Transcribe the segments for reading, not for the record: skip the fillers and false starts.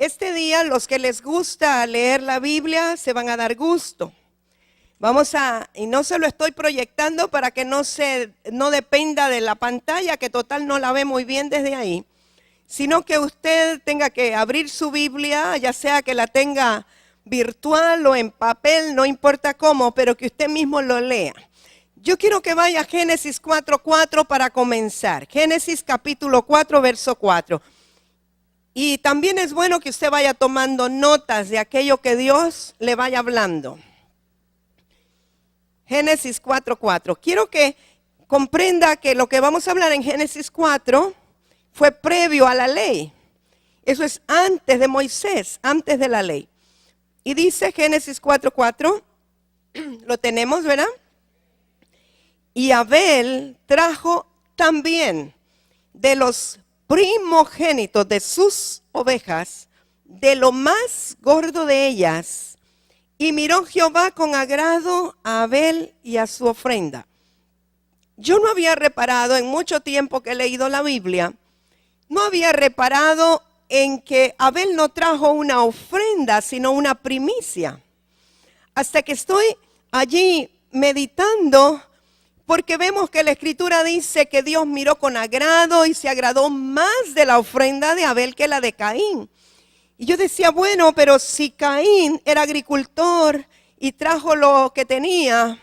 Este día los que les gusta leer la Biblia se van a dar gusto. Y no se lo estoy proyectando para que no dependa de la pantalla, que total no la ve muy bien desde ahí, sino que usted tenga que abrir su Biblia, ya sea que la tenga virtual o en papel, no importa cómo, pero que usted mismo lo lea. Yo quiero que vaya a Génesis 4:4 para comenzar. Génesis capítulo 4, verso 4. Y también es bueno que usted vaya tomando notas de aquello que Dios le vaya hablando. Génesis 4:4. Quiero que comprenda que lo que vamos a hablar en Génesis 4 fue previo a la ley. Eso es antes de Moisés, antes de la ley. Y dice Génesis 4:4, lo tenemos, ¿verdad? Y Abel trajo también de los primogénitos de sus ovejas, de lo más gordo de ellas, y miró Jehová con agrado a Abel y a su ofrenda. Yo no había reparado en mucho tiempo que he leído la Biblia, no había reparado en que Abel no trajo una ofrenda, sino una primicia. Hasta que estoy allí meditando, porque vemos que la Escritura dice que Dios miró con agrado y se agradó más de la ofrenda de Abel que la de Caín. Y yo decía, bueno, pero si Caín era agricultor y trajo lo que tenía,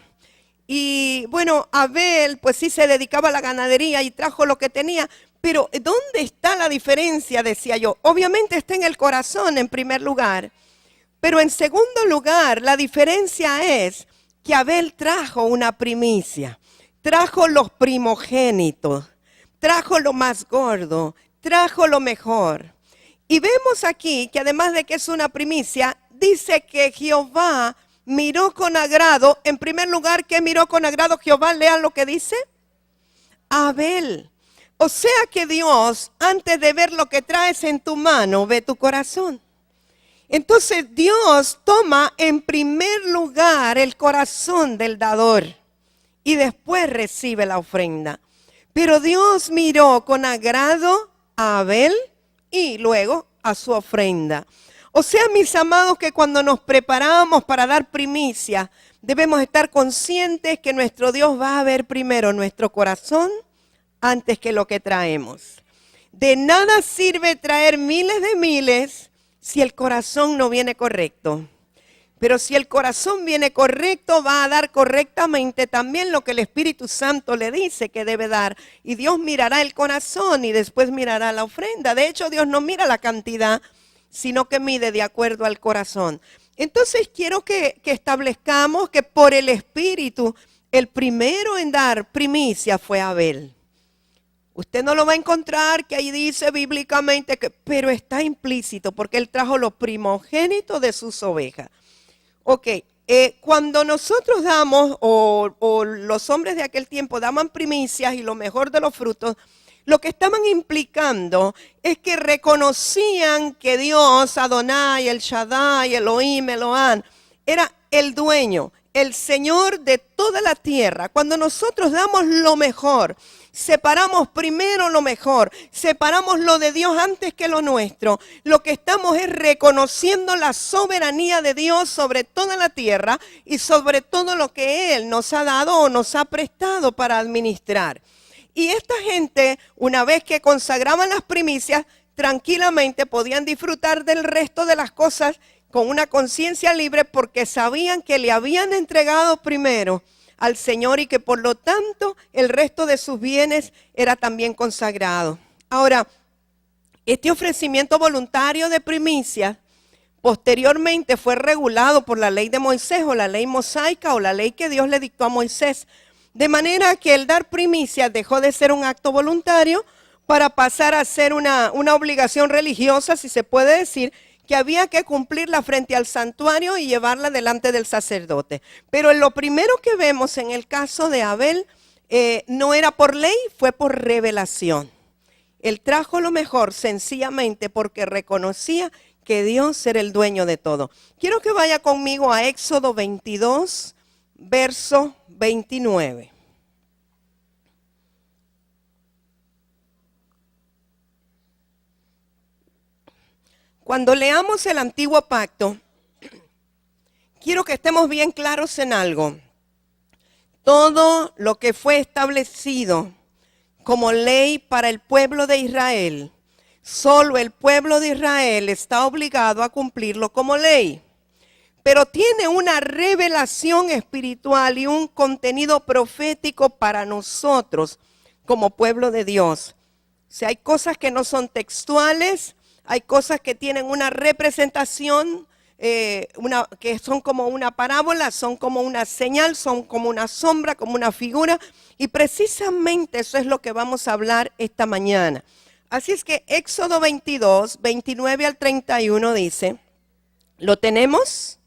y bueno, Abel pues sí se dedicaba a la ganadería y trajo lo que tenía, pero ¿dónde está la diferencia? Decía yo. Obviamente está en el corazón en primer lugar, pero en segundo lugar la diferencia es que Abel trajo una primicia. Trajo los primogénitos, trajo lo más gordo, trajo lo mejor. Y vemos aquí que además de que es una primicia, dice que Jehová miró con agrado. En primer lugar, ¿qué miró con agrado Jehová? Lean lo que dice. Abel. O sea que Dios, antes de ver lo que traes en tu mano, ve tu corazón. Entonces Dios toma en primer lugar el corazón del dador y después recibe la ofrenda. Pero Dios miró con agrado a Abel y luego a su ofrenda. O sea, mis amados, que cuando nos preparamos para dar primicia, debemos estar conscientes que nuestro Dios va a ver primero nuestro corazón antes que lo que traemos. De nada sirve traer miles de miles si el corazón no viene correcto. Pero si el corazón viene correcto, va a dar correctamente también lo que el Espíritu Santo le dice que debe dar. Y Dios mirará el corazón y después mirará la ofrenda. De hecho, Dios no mira la cantidad, sino que mide de acuerdo al corazón. Entonces quiero que establezcamos que por el Espíritu, el primero en dar primicia fue Abel. Usted no lo va a encontrar que ahí dice bíblicamente, pero está implícito porque él trajo los primogénitos de sus ovejas. Ok, cuando nosotros damos, o los hombres de aquel tiempo daban primicias y lo mejor de los frutos, lo que estaban implicando es que reconocían que Dios, Adonai, el Shaddai, Elohim, Eloán, era el dueño, el Señor de toda la tierra. Cuando nosotros damos lo mejor, separamos primero lo mejor, separamos lo de Dios antes que lo nuestro. Lo que estamos es reconociendo la soberanía de Dios sobre toda la tierra y sobre todo lo que Él nos ha dado o nos ha prestado para administrar. Y esta gente, una vez que consagraban las primicias, tranquilamente podían disfrutar del resto de las cosas con una conciencia libre porque sabían que le habían entregado primero al Señor y que por lo tanto el resto de sus bienes era también consagrado. Ahora, este ofrecimiento voluntario de primicias posteriormente fue regulado por la ley de Moisés o la ley mosaica o la ley que Dios le dictó a Moisés. De manera que el dar primicias dejó de ser un acto voluntario para pasar a ser una obligación religiosa, si se puede decir, que había que cumplirla frente al santuario y llevarla delante del sacerdote. Pero lo primero que vemos en el caso de Abel no era por ley, fue por revelación. Él trajo lo mejor sencillamente porque reconocía que Dios era el dueño de todo. Quiero que vaya conmigo a Éxodo 22, verso 29. Cuando leamos el Antiguo Pacto, quiero que estemos bien claros en algo. Todo lo que fue establecido como ley para el pueblo de Israel, solo el pueblo de Israel está obligado a cumplirlo como ley. Pero tiene una revelación espiritual y un contenido profético para nosotros como pueblo de Dios. O sea, hay cosas que no son textuales, hay cosas que tienen una representación, que son como una parábola, son como una señal, son como una sombra, como una figura. Y precisamente eso es lo que vamos a hablar esta mañana. Así es que Éxodo 22, 29 al 31 dice, ¿lo tenemos?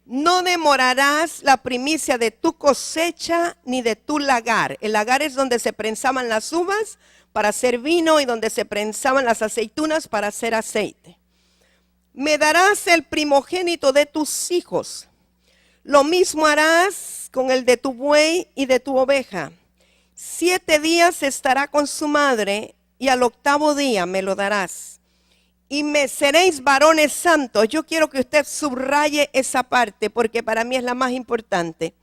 No demorarás la primicia de tu cosecha ni de tu lagar. El lagar es donde se prensaban las uvas para hacer vino y donde se prensaban las aceitunas para hacer aceite. Me darás el primogénito de tus hijos. Lo mismo harás con el de tu buey y de tu oveja. 7 días estará con su madre y al 8º día me lo darás. Y me seréis varones santos. Yo quiero que usted subraye esa parte porque para mí es la más importante.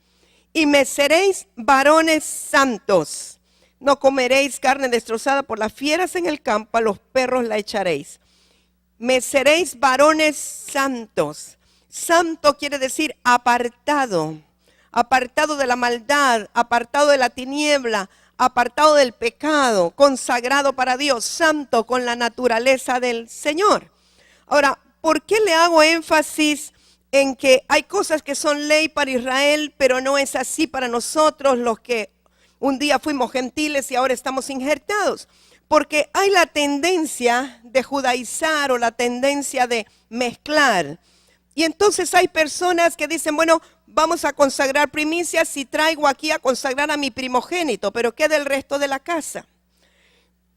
Y me seréis varones santos. No comeréis carne destrozada por las fieras en el campo, a los perros la echaréis. Me seréis varones santos. Santo quiere decir apartado. Apartado de la maldad, apartado de la tiniebla, apartado del pecado, consagrado para Dios, santo con la naturaleza del Señor. Ahora, ¿por qué le hago énfasis en que hay cosas que son ley para Israel, pero no es así para nosotros los que un día fuimos gentiles y ahora estamos injertados? Porque hay la tendencia de judaizar o la tendencia de mezclar. Y entonces hay personas que dicen, bueno, vamos a consagrar primicias y traigo aquí a consagrar a mi primogénito, pero ¿qué del resto de la casa?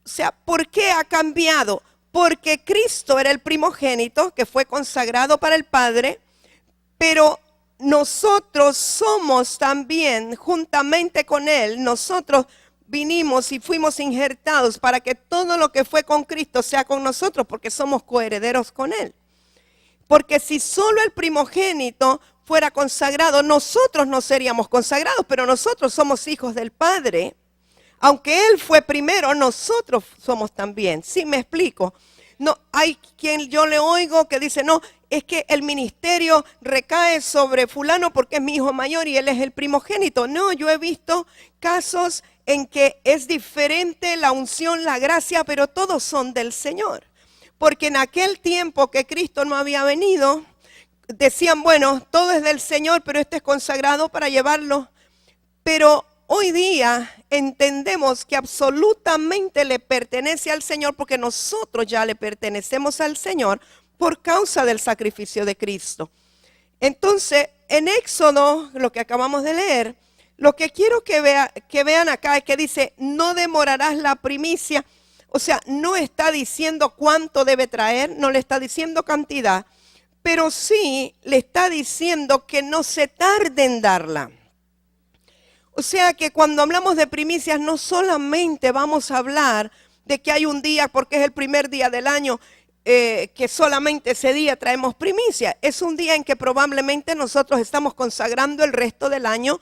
O sea, ¿por qué ha cambiado? Porque Cristo era el primogénito que fue consagrado para el Padre, pero nosotros somos también, juntamente con Él, nosotros vinimos y fuimos injertados para que todo lo que fue con Cristo sea con nosotros, porque somos coherederos con Él. Porque si solo el primogénito fuera consagrado, nosotros no seríamos consagrados, pero nosotros somos hijos del Padre. Aunque Él fue primero, nosotros somos también. ¿Sí me explico? No, hay quien yo le oigo que dice, no, es que el ministerio recae sobre fulano porque es mi hijo mayor y él es el primogénito. No, yo he visto casos en que es diferente la unción, la gracia, pero todos son del Señor. Porque en aquel tiempo que Cristo no había venido, decían, bueno, todo es del Señor, pero este es consagrado para llevarlo. Pero hoy día entendemos que absolutamente le pertenece al Señor porque nosotros ya le pertenecemos al Señor por causa del sacrificio de Cristo. Entonces, en Éxodo, lo que acabamos de leer, lo que quiero que vean acá es que dice, no demorarás la primicia. O sea, no está diciendo cuánto debe traer, no le está diciendo cantidad, pero sí le está diciendo que no se tarde en darla. O sea que cuando hablamos de primicias no solamente vamos a hablar de que hay un día, porque es el primer día del año, que solamente ese día traemos primicia. Es un día en que probablemente nosotros estamos consagrando el resto del año,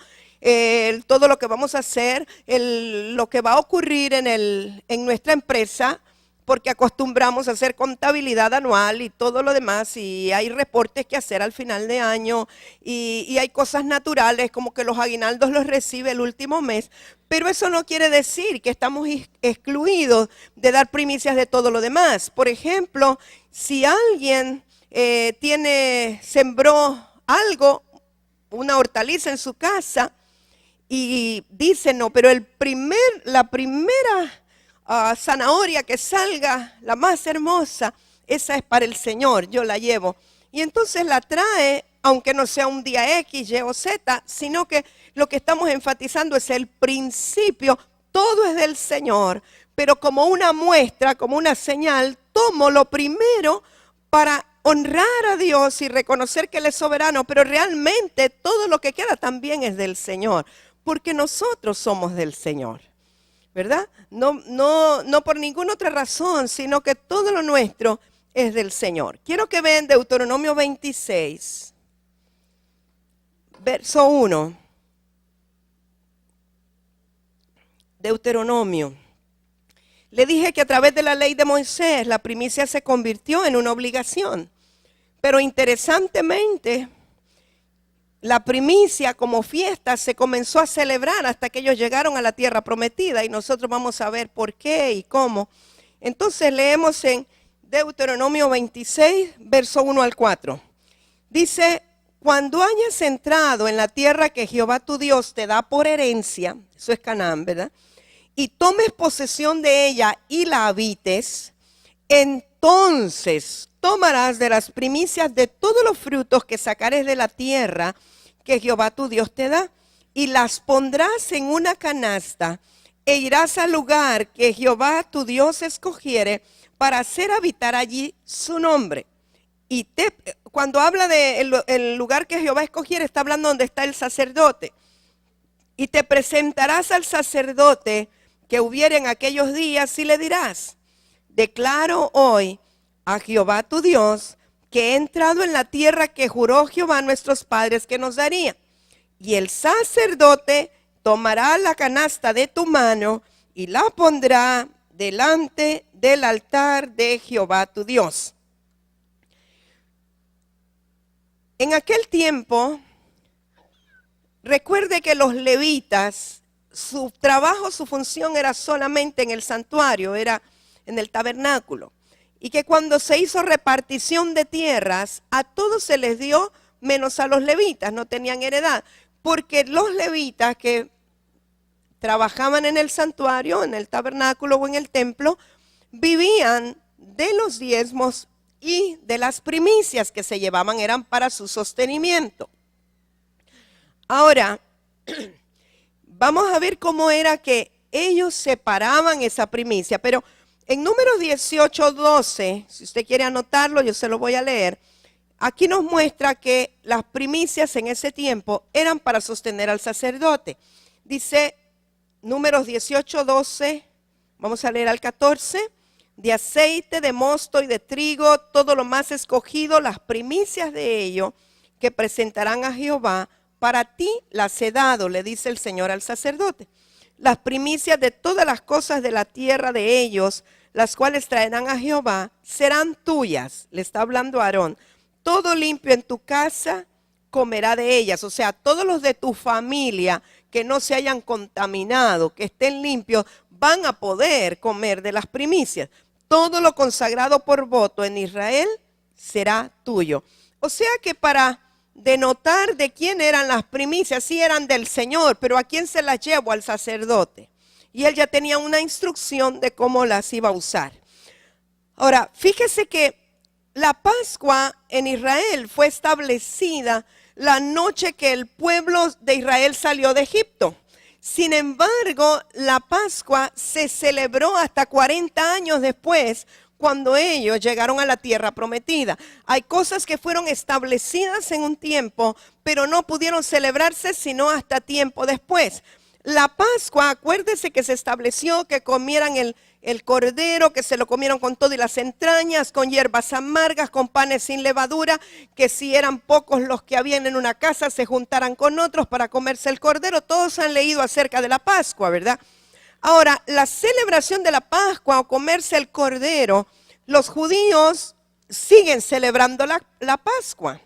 todo lo que vamos a hacer, lo que va a ocurrir en nuestra empresa, porque acostumbramos a hacer contabilidad anual y todo lo demás, y hay reportes que hacer al final de año, y hay cosas naturales como que los aguinaldos los recibe el último mes, pero eso no quiere decir que estamos excluidos de dar primicias de todo lo demás. Por ejemplo, si alguien sembró algo, una hortaliza en su casa, y dice, no, pero la primera zanahoria que salga, la más hermosa, esa es para el Señor, yo la llevo. Y entonces la trae, aunque no sea un día X, Y o Z, sino que lo que estamos enfatizando es el principio, todo es del Señor, pero como una muestra, como una señal, tomo lo primero para honrar a Dios y reconocer que Él es soberano, pero realmente todo lo que queda también es del Señor, porque nosotros somos del Señor, ¿verdad? No por ninguna otra razón, sino que todo lo nuestro es del Señor. Quiero que vean Deuteronomio 26, verso 1. Deuteronomio. Le dije que a través de la ley de Moisés la primicia se convirtió en una obligación. Pero interesantemente, la primicia como fiesta se comenzó a celebrar hasta que ellos llegaron a la tierra prometida, y nosotros vamos a ver por qué y cómo. Entonces leemos en Deuteronomio 26, verso 1 al 4. Dice: cuando hayas entrado en la tierra que Jehová tu Dios te da por herencia, eso es Canaán, ¿verdad?, y tomes posesión de ella y la habites, entonces tomarás de las primicias de todos los frutos que sacares de la tierra que Jehová tu Dios te da, y las pondrás en una canasta, e irás al lugar que Jehová tu Dios escogiere para hacer habitar allí su nombre. Y cuando habla de el lugar que Jehová escogiere, está hablando donde está el sacerdote. Y te presentarás al sacerdote que hubiere en aquellos días y le dirás: declaro hoy a Jehová tu Dios que he entrado en la tierra que juró Jehová a nuestros padres que nos daría. Y el sacerdote tomará la canasta de tu mano y la pondrá delante del altar de Jehová tu Dios. En aquel tiempo, recuerde que los levitas, su trabajo, su función era solamente en el santuario, era en el tabernáculo. Y que cuando se hizo repartición de tierras, a todos se les dio, menos a los levitas, no tenían heredad. Porque los levitas que trabajaban en el santuario, en el tabernáculo o en el templo, vivían de los diezmos y de las primicias que se llevaban, eran para su sostenimiento. Ahora, vamos a ver cómo era que ellos separaban esa primicia. Pero en Números 18, 12, si usted quiere anotarlo, yo se lo voy a leer. Aquí nos muestra que las primicias en ese tiempo eran para sostener al sacerdote. Dice Números 18, 12, vamos a leer al 14. De aceite, de mosto y de trigo, todo lo más escogido, las primicias de ello que presentarán a Jehová, para ti las he dado, le dice el Señor al sacerdote. Las primicias de todas las cosas de la tierra de ellos, las cuales traerán a Jehová, serán tuyas. Le está hablando a Aarón. Todo limpio en tu casa comerá de ellas. O sea, todos los de tu familia que no se hayan contaminado, que estén limpios, van a poder comer de las primicias. Todo lo consagrado por voto en Israel será tuyo. O sea que para denotar de quién eran las primicias, sí eran del Señor, pero ¿a quién se las llevó? Al sacerdote. Y él ya tenía una instrucción de cómo las iba a usar. Ahora, fíjese que la Pascua en Israel fue establecida la noche que el pueblo de Israel salió de Egipto. Sin embargo, la Pascua se celebró hasta 40 años después, cuando ellos llegaron a la tierra prometida. Hay cosas que fueron establecidas en un tiempo, pero no pudieron celebrarse sino hasta tiempo después. La Pascua, acuérdese que se estableció que comieran el cordero, que se lo comieron con todo y las entrañas, con hierbas amargas, con panes sin levadura, que si eran pocos los que habían en una casa, se juntaran con otros para comerse el cordero. Todos han leído acerca de la Pascua, ¿verdad? Ahora, la celebración de la Pascua o comerse el cordero, los judíos siguen celebrando la Pascua.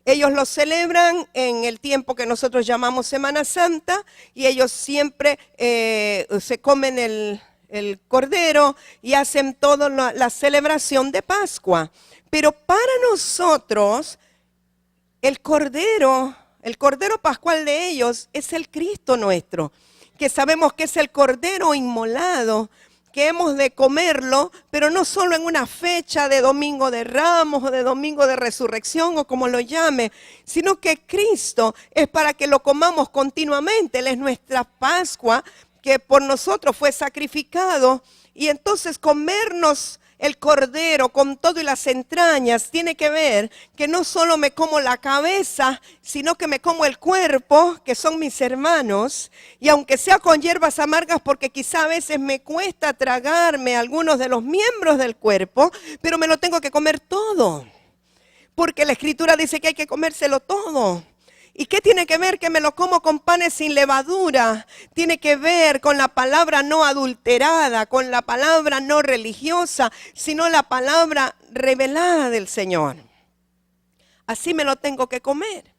Ellos lo celebran en el tiempo que nosotros llamamos Semana Santa, y ellos siempre se comen el cordero y hacen toda la celebración de Pascua. Pero para nosotros, el cordero pascual de ellos es el Cristo nuestro, que sabemos que es el cordero inmolado, que hemos de comerlo, pero no solo en una fecha de Domingo de Ramos o de Domingo de Resurrección o como lo llame, sino que Cristo es para que lo comamos continuamente. Él es nuestra Pascua, que por nosotros fue sacrificado, y entonces comernos el cordero con todo y las entrañas, tiene que ver que no solo me como la cabeza, sino que me como el cuerpo, que son mis hermanos, y aunque sea con hierbas amargas, porque quizá a veces me cuesta tragarme algunos de los miembros del cuerpo, pero me lo tengo que comer todo, porque la Escritura dice que hay que comérselo todo. ¿Y qué tiene que ver que me lo como con panes sin levadura? Tiene que ver con la palabra no adulterada, con la palabra no religiosa, sino la palabra revelada del Señor. Así me lo tengo que comer.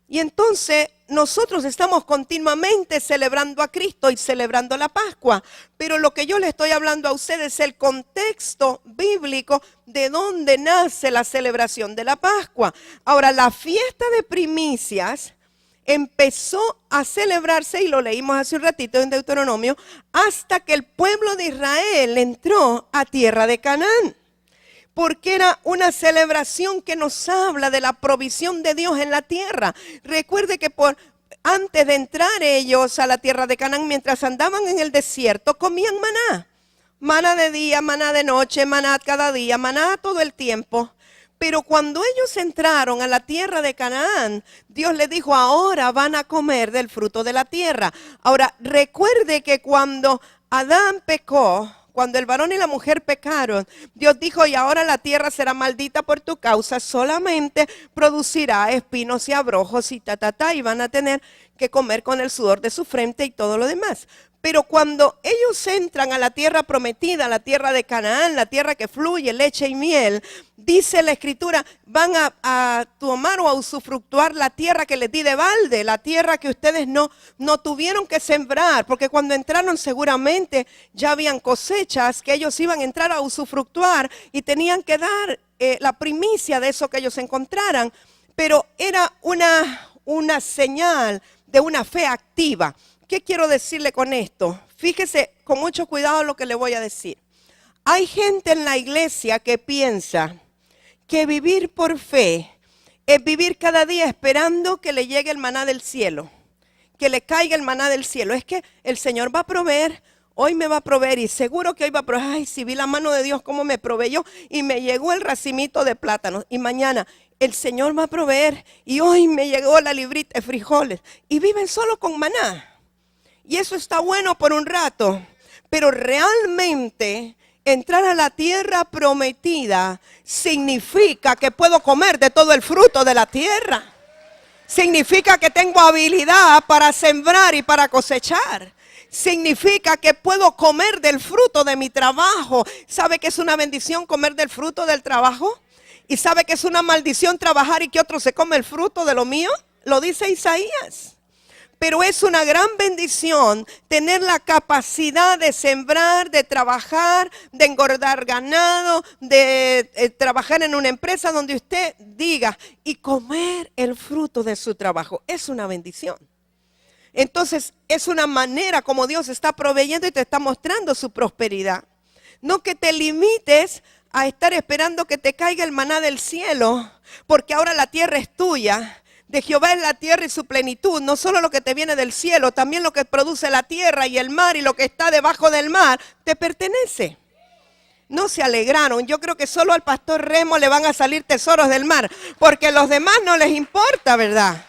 Y entonces nosotros estamos continuamente celebrando a Cristo y celebrando la Pascua. Pero lo que yo le estoy hablando a ustedes es el contexto bíblico de dónde nace la celebración de la Pascua. Ahora, la fiesta de primicias empezó a celebrarse, y lo leímos hace un ratito en Deuteronomio, hasta que el pueblo de Israel entró a tierra de Canaán. Porque era una celebración que nos habla de la provisión de Dios en la tierra. Recuerde que antes de entrar ellos a la tierra de Canaán, mientras andaban en el desierto, comían maná. Maná de día, maná de noche, maná cada día, maná todo el tiempo. Pero cuando ellos entraron a la tierra de Canaán, Dios les dijo, ahora van a comer del fruto de la tierra. Ahora, recuerde que cuando Adán pecó, cuando el varón y la mujer pecaron, Dios dijo, y ahora la tierra será maldita por tu causa, solamente producirá espinos y abrojos y y van a tener que comer con el sudor de su frente y todo lo demás. Pero cuando ellos entran a la tierra prometida, la tierra de Canaán, la tierra que fluye leche y miel, dice la Escritura, van a tomar o a usufructuar la tierra que les di de balde, la tierra que ustedes no tuvieron que sembrar, porque cuando entraron seguramente ya habían cosechas que ellos iban a entrar a usufructuar y tenían que dar la primicia de eso que ellos encontraran, pero era una señal de una fe activa. ¿Qué quiero decirle con esto? Fíjese con mucho cuidado lo que le voy a decir. Hay gente en la iglesia que piensa que vivir por fe es vivir cada día esperando que le llegue el maná del cielo, que le caiga el maná del cielo. Es que el Señor va a proveer, hoy me va a proveer y seguro que hoy va a proveer. Ay, si vi la mano de Dios cómo me proveyó y me llegó el racimito de plátanos y mañana el Señor va a proveer y hoy me llegó la librita de frijoles y viven solo con maná. Y eso está bueno por un rato, pero realmente entrar a la tierra prometida significa que puedo comer de todo el fruto de la tierra. Significa que tengo habilidad para sembrar y para cosechar. Significa que puedo comer del fruto de mi trabajo. ¿Sabe que es una bendición comer del fruto del trabajo? ¿Y sabe que es una maldición trabajar y que otro se come el fruto de lo mío? Lo dice Isaías. Pero es una gran bendición tener la capacidad de sembrar, de trabajar, de engordar ganado, de trabajar en una empresa donde usted diga y comer el fruto de su trabajo. Es una bendición. Entonces es una manera como Dios está proveyendo y te está mostrando su prosperidad. No que te limites a estar esperando que te caiga el maná del cielo, porque ahora la tierra es tuya. De Jehová es la tierra y su plenitud, no solo lo que te viene del cielo, también lo que produce la tierra y el mar y lo que está debajo del mar, te pertenece. No se alegraron, yo creo que solo al pastor Remo le van a salir tesoros del mar, porque a los demás no les importa, ¿verdad?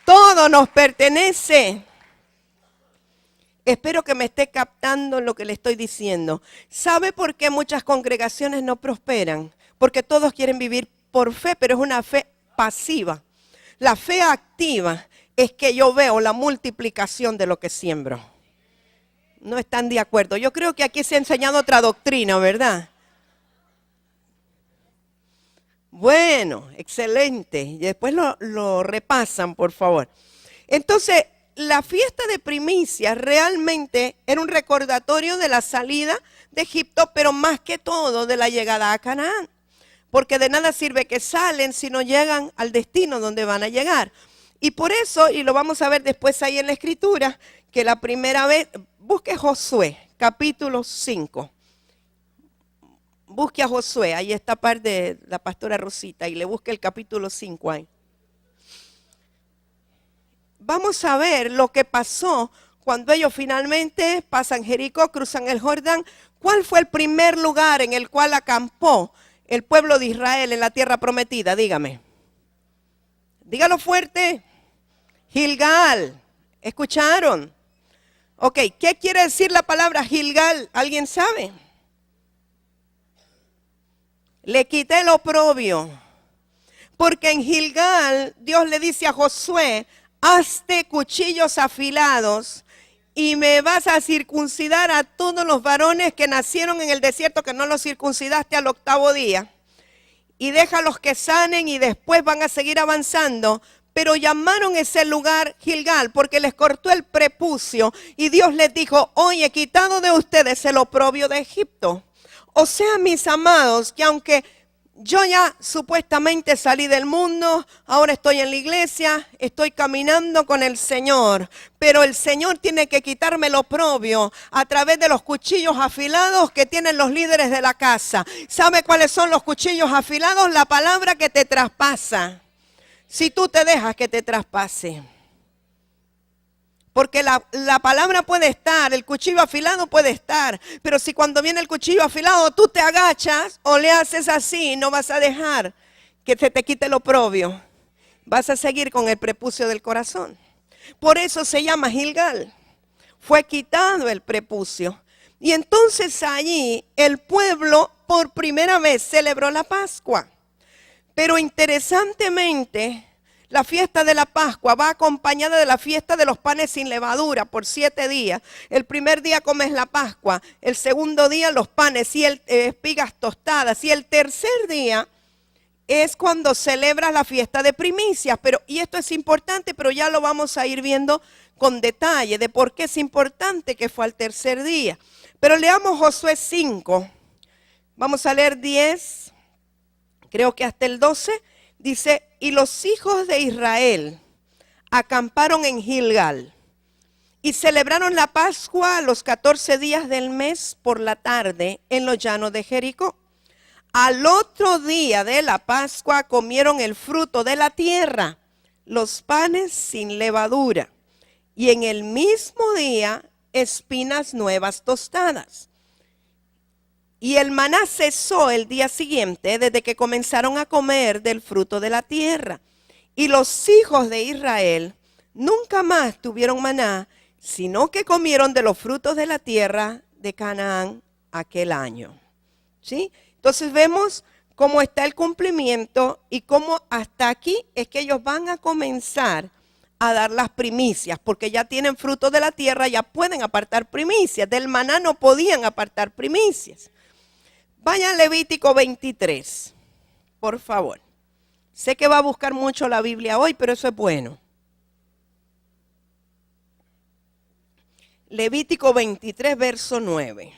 Todo nos pertenece. Espero que me esté captando lo que le estoy diciendo. ¿Sabe por qué muchas congregaciones no prosperan? Porque todos quieren vivir por fe, pero es una fe pasiva. La fe activa es que yo veo la multiplicación de lo que siembro. No están de acuerdo. Yo creo que aquí se ha enseñado otra doctrina, ¿verdad? Bueno, excelente. Y después lo repasan, por favor. Entonces, la fiesta de primicias realmente era un recordatorio de la salida de Egipto, pero más que todo de la llegada a Canaán. Porque de nada sirve que salen si no llegan al destino donde van a llegar. Y por eso, y lo vamos a ver después ahí en la escritura, que la primera vez, busque Josué, capítulo 5. Busque a Josué, ahí está parte de la pastora Rosita, y le busque el capítulo 5 ahí. Vamos a ver lo que pasó cuando ellos finalmente pasan Jericó, cruzan el Jordán. ¿Cuál fue el primer lugar en el cual acampó el pueblo de Israel en la tierra prometida? Dígame. Dígalo fuerte. Gilgal. ¿Escucharon? Ok, ¿qué quiere decir la palabra Gilgal? ¿Alguien sabe? Le quité el oprobio. Porque en Gilgal Dios le dice a Josué, hazte cuchillos afilados y me vas a circuncidar a todos los varones que nacieron en el desierto, que no los circuncidaste al 8º día. Y déjalos que sanen y después van a seguir avanzando. Pero llamaron ese lugar Gilgal porque les cortó el prepucio. Y Dios les dijo, hoy he quitado de ustedes el oprobio de Egipto. O sea, mis amados, que aunque yo ya supuestamente salí del mundo, ahora estoy en la iglesia, estoy caminando con el Señor, pero el Señor tiene que quitarme el oprobio a través de los cuchillos afilados que tienen los líderes de la casa. ¿Sabe cuáles son los cuchillos afilados? La palabra que te traspasa. Si tú te dejas que te traspase. Porque la palabra puede estar, el cuchillo afilado puede estar, pero si cuando viene el cuchillo afilado tú te agachas o le haces así, no vas a dejar que se te quite el oprobio. Vas a seguir con el prepucio del corazón. Por eso se llama Gilgal. Fue quitado el prepucio. Y entonces allí el pueblo por primera vez celebró la Pascua. Pero interesantemente, la fiesta de la Pascua va acompañada de la fiesta de los panes sin levadura por 7 días. El primer día comes la Pascua, el segundo día los panes y espigas tostadas. Y el tercer día es cuando celebras la fiesta de primicias. Y esto es importante, pero ya lo vamos a ir viendo con detalle de por qué es importante que fue al tercer día. Pero leamos Josué 5. Vamos a leer 10, creo que hasta el 12. Dice, y los hijos de Israel acamparon en Gilgal y celebraron la Pascua a los 14 días del mes por la tarde en los llanos de Jericó. Al otro día de la Pascua comieron el fruto de la tierra, los panes sin levadura, y en el mismo día espinas nuevas tostadas. Y el maná cesó el día siguiente desde que comenzaron a comer del fruto de la tierra. Y los hijos de Israel nunca más tuvieron maná, sino que comieron de los frutos de la tierra de Canaán aquel año. ¿Sí? Entonces vemos cómo está el cumplimiento y cómo hasta aquí es que ellos van a comenzar a dar las primicias, porque ya tienen frutos de la tierra, ya pueden apartar primicias. Del maná no podían apartar primicias. Vaya a Levítico 23, por favor. Sé que va a buscar mucho la Biblia hoy, pero eso es bueno. Levítico 23, verso 9.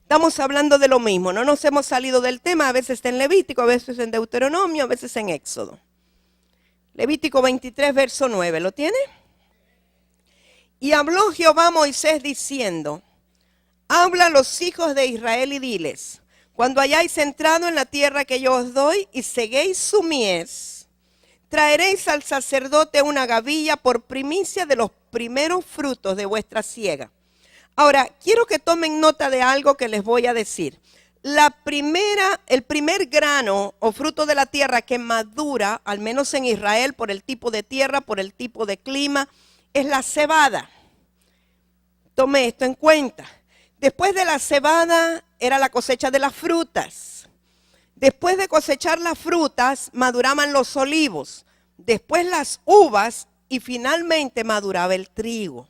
Estamos hablando de lo mismo, no nos hemos salido del tema, a veces está en Levítico, a veces en Deuteronomio, a veces en Éxodo. Levítico 23, verso 9, ¿lo tiene? Y habló Jehová a Moisés diciendo, habla a los hijos de Israel y diles, cuando hayáis entrado en la tierra que yo os doy y seguéis su mies, traeréis al sacerdote una gavilla por primicia de los primeros frutos de vuestra siega. Ahora, quiero que tomen nota de algo que les voy a decir. El primer grano o fruto de la tierra que madura, al menos en Israel, por el tipo de tierra, por el tipo de clima, es la cebada. Tome esto en cuenta. Después de la cebada era la cosecha de las frutas. Después de cosechar las frutas, maduraban los olivos. Después las uvas y finalmente maduraba el trigo.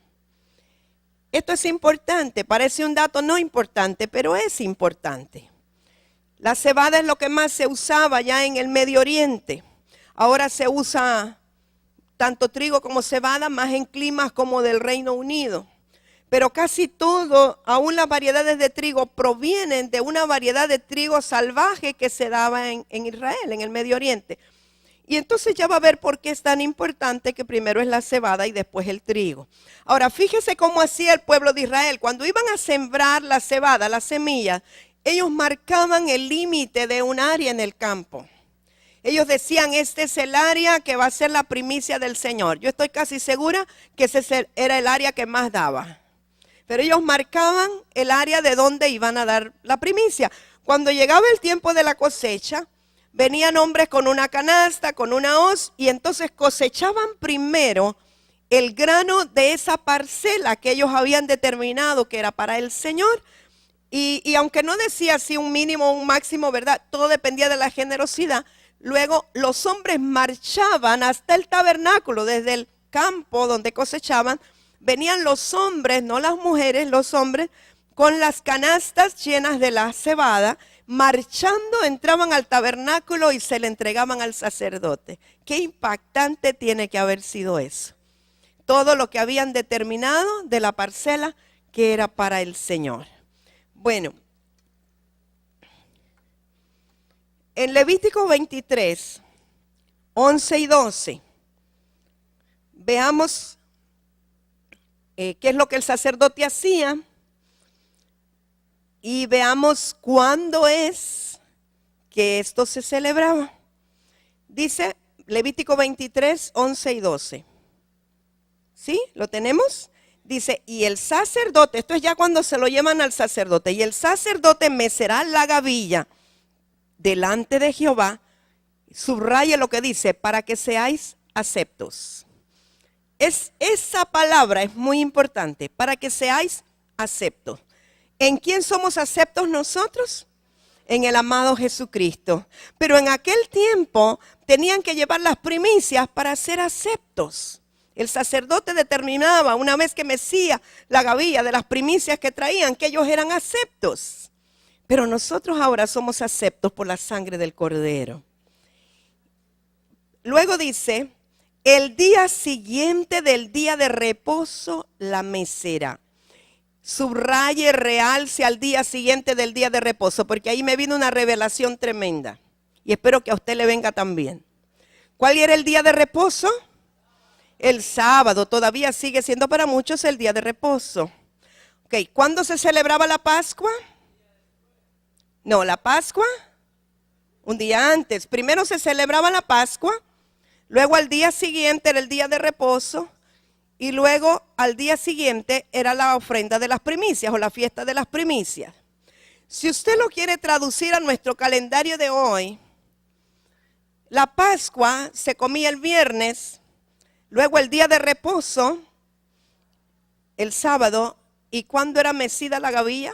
Esto es importante, parece un dato no importante, pero es importante. La cebada es lo que más se usaba ya en el Medio Oriente. Ahora se usa tanto trigo como cebada, más en climas como del Reino Unido. Pero casi todo, aún las variedades de trigo, provienen de una variedad de trigo salvaje que se daba en Israel, en el Medio Oriente. Y entonces ya va a ver por qué es tan importante que primero es la cebada y después el trigo. Ahora, fíjese cómo hacía el pueblo de Israel. Cuando iban a sembrar la cebada, la semilla, ellos marcaban el límite de un área en el campo. Ellos decían, este es el área que va a ser la primicia del Señor. Yo estoy casi segura que ese era el área que más daba. Pero ellos marcaban el área de donde iban a dar la primicia. Cuando llegaba el tiempo de la cosecha, venían hombres con una canasta, con una hoz, y entonces cosechaban primero el grano de esa parcela que ellos habían determinado que era para el Señor. Y aunque no decía así un mínimo o un máximo, ¿verdad? Todo dependía de la generosidad. Luego los hombres marchaban hasta el tabernáculo, desde el campo donde cosechaban. Venían los hombres, no las mujeres, los hombres, con las canastas llenas de la cebada, marchando, entraban al tabernáculo y se le entregaban al sacerdote. Qué impactante tiene que haber sido eso. Todo lo que habían determinado de la parcela que era para el Señor. Bueno, en Levítico 23, 11 y 12, veamos qué es lo que el sacerdote hacía y veamos cuándo es que esto se celebraba. Dice Levítico 23, 11 y 12. ¿Sí? ¿Lo tenemos? Dice, y el sacerdote, esto es ya cuando se lo llevan al sacerdote, y el sacerdote mecerá la gavilla delante de Jehová, subraye lo que dice, para que seáis aceptos. Esa palabra es muy importante, para que seáis aceptos. ¿En quién somos aceptos nosotros? En el amado Jesucristo. Pero en aquel tiempo tenían que llevar las primicias para ser aceptos. El sacerdote determinaba, una vez que mecía la gavilla de las primicias que traían, que ellos eran aceptos. Pero nosotros ahora somos aceptos por la sangre del Cordero. Luego dice, el día siguiente del día de reposo la mecerá. Subraye, realce al día siguiente del día de reposo, porque ahí me vino una revelación tremenda. Y espero que a usted le venga también. ¿Cuál era el día de reposo? El sábado. Todavía sigue siendo para muchos el día de reposo. Ok, ¿cuándo se celebraba la Pascua? No, la Pascua, un día antes. Primero se celebraba la Pascua, luego al día siguiente era el día de reposo, y luego al día siguiente era la ofrenda de las primicias o la fiesta de las primicias. Si usted lo quiere traducir a nuestro calendario de hoy, la Pascua se comía el viernes, luego el día de reposo, el sábado, ¿y cuándo era mecida la gavilla?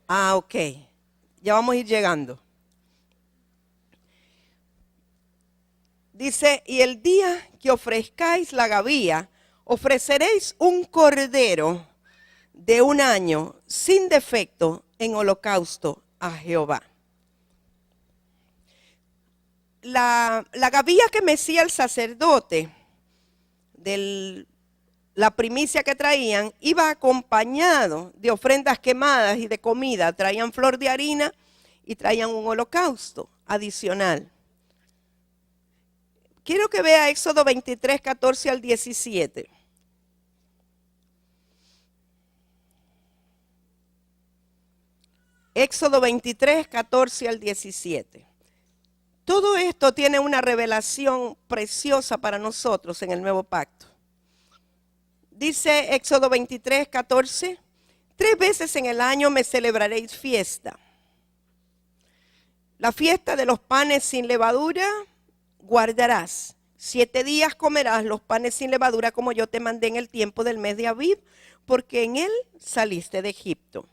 Ah, ok, ya vamos a ir llegando. Dice, y el día que ofrezcáis la gavilla, ofreceréis un cordero de un año sin defecto en holocausto a Jehová. La gavilla que mecía el sacerdote de la primicia que traían iba acompañado de ofrendas quemadas y de comida. Traían flor de harina y traían un holocausto adicional. Quiero que vea Éxodo 23, 14 al 17. Éxodo 23, 14 al 17. Todo esto tiene una revelación preciosa para nosotros en el nuevo pacto. Dice Éxodo 23, 14, 3 veces en el año me celebraréis fiesta. La fiesta de los panes sin levadura guardarás. 7 días comerás los panes sin levadura como yo te mandé en el tiempo del mes de Abib, porque en él saliste de Egipto.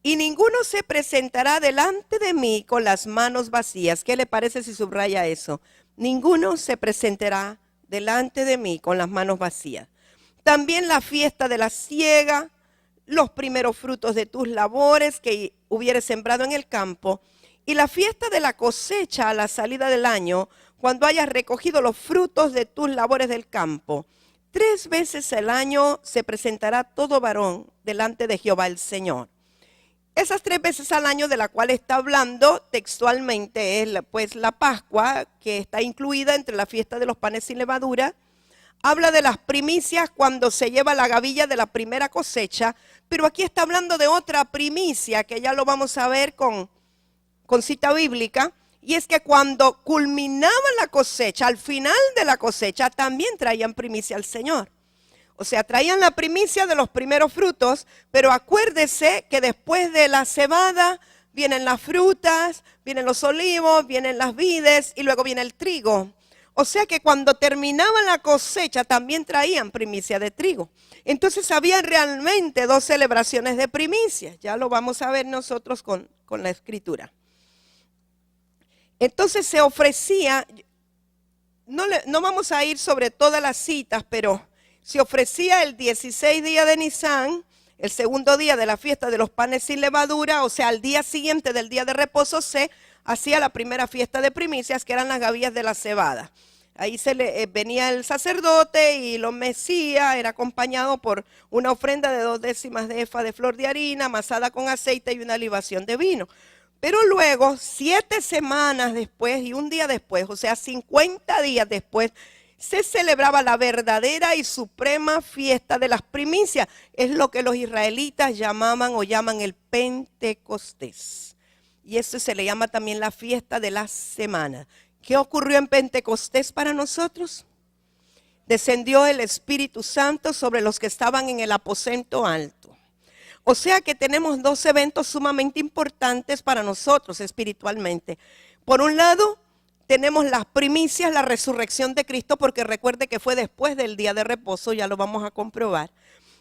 Y ninguno se presentará delante de mí con las manos vacías. ¿Qué le parece si subraya eso? Ninguno se presentará delante de mí con las manos vacías. También la fiesta de la siega, los primeros frutos de tus labores que hubieres sembrado en el campo, y la fiesta de la cosecha a la salida del año, cuando hayas recogido los frutos de tus labores del campo. 3 veces al año se presentará todo varón delante de Jehová el Señor. Esas 3 veces al año de la cual está hablando textualmente es pues la Pascua, que está incluida entre la fiesta de los panes sin levadura. Habla de las primicias cuando se lleva la gavilla de la primera cosecha, pero aquí está hablando de otra primicia que ya lo vamos a ver con cita bíblica, y es que cuando culminaba la cosecha, al final de la cosecha, también traían primicia al Señor. O sea, traían la primicia de los primeros frutos, pero acuérdese que después de la cebada vienen las frutas, vienen los olivos, vienen las vides y luego viene el trigo. O sea que cuando terminaban la cosecha también traían primicia de trigo. Entonces había realmente dos celebraciones de primicias. Ya lo vamos a ver nosotros con la escritura. Entonces se ofrecía, no vamos a ir sobre todas las citas, pero se ofrecía el 16 día de Nisán, el segundo día de la fiesta de los panes sin levadura, o sea, al día siguiente del día de reposo se hacía la primera fiesta de primicias, que eran las gavillas de la cebada. Ahí venía el sacerdote y lo mecía, era acompañado por una ofrenda de 2/10 de efa de flor de harina, amasada con aceite y una libación de vino. Pero luego, 7 semanas después y un día después, o sea, 50 días después, se celebraba la verdadera y suprema fiesta de las primicias. Es lo que los israelitas llamaban o llaman el Pentecostés. Y eso se le llama también la fiesta de las semanas. ¿Qué ocurrió en Pentecostés para nosotros? Descendió el Espíritu Santo sobre los que estaban en el aposento alto. O sea que tenemos dos eventos sumamente importantes para nosotros espiritualmente. Por un lado, tenemos las primicias, la resurrección de Cristo, porque recuerde que fue después del día de reposo, ya lo vamos a comprobar.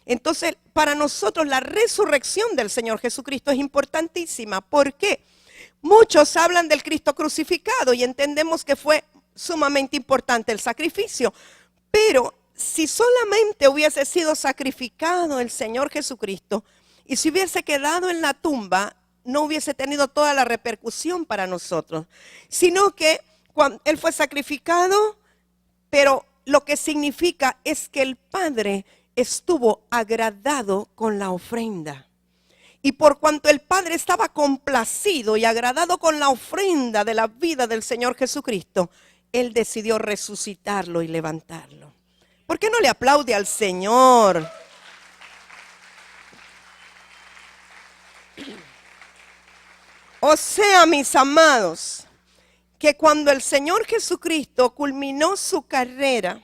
Entonces, para nosotros la resurrección del Señor Jesucristo es importantísima. ¿Por qué? Muchos hablan del Cristo crucificado y entendemos que fue sumamente importante el sacrificio. Pero si solamente hubiese sido sacrificado el Señor Jesucristo y si hubiese quedado en la tumba, no hubiese tenido toda la repercusión para nosotros. Sino que cuando Él fue sacrificado, pero lo que significa es que el Padre estuvo agradado con la ofrenda. Y por cuanto el Padre estaba complacido y agradado con la ofrenda de la vida del Señor Jesucristo, Él decidió resucitarlo y levantarlo. ¿Por qué no le aplaude al Señor? O sea, mis amados, que cuando el Señor Jesucristo culminó su carrera